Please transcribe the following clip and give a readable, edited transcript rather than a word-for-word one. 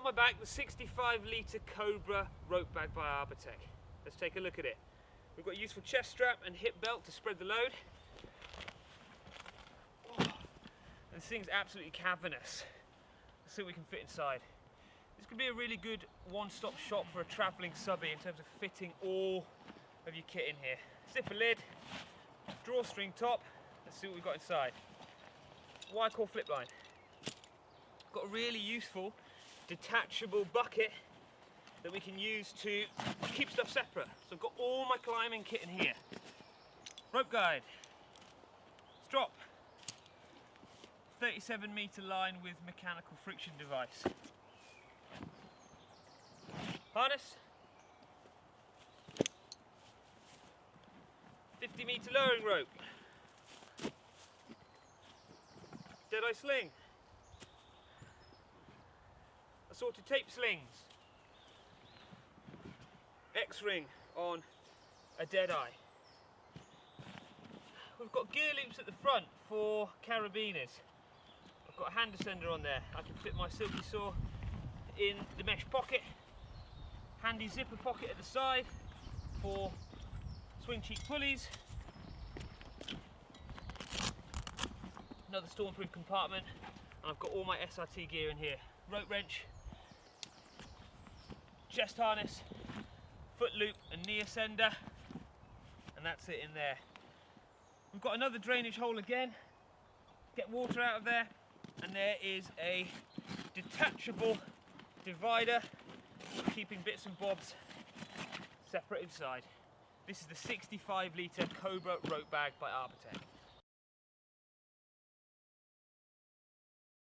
my back the 65-litre Cobra Rope Bag by Arbortec. Let's take a look at it. We've got a useful chest strap and hip belt to spread the load. Oh, this thing's absolutely cavernous. Let's see what we can fit inside. This could be a really good one-stop shop for a travelling subby in terms of fitting all of your kit in here. Zipper lid, drawstring top. Let's see what we've got inside. Wire core flip line. Got a really useful detachable bucket that we can use to keep stuff separate. So I've got all my climbing kit in here. Rope guide, strop, 37-metre line with mechanical friction device. Harness, 50-metre lowering rope, dead-eye sling, assorted tape slings, X-ring on a dead-eye. We've got gear loops at the front for carabiners. I've got a hand descender on there. I can fit my silky saw in the mesh pocket. Handy zipper pocket at the side for swing cheek pulleys. Another stormproof compartment, and I've got all my SRT gear in here. Rope wrench, chest harness, foot loop and knee ascender, and that's it in there. We've got another drainage hole again, get water out of there, and there is a detachable divider for keeping bits and bobs separate inside. This is the 65-litre Cobra Rope Bag by Arbortec.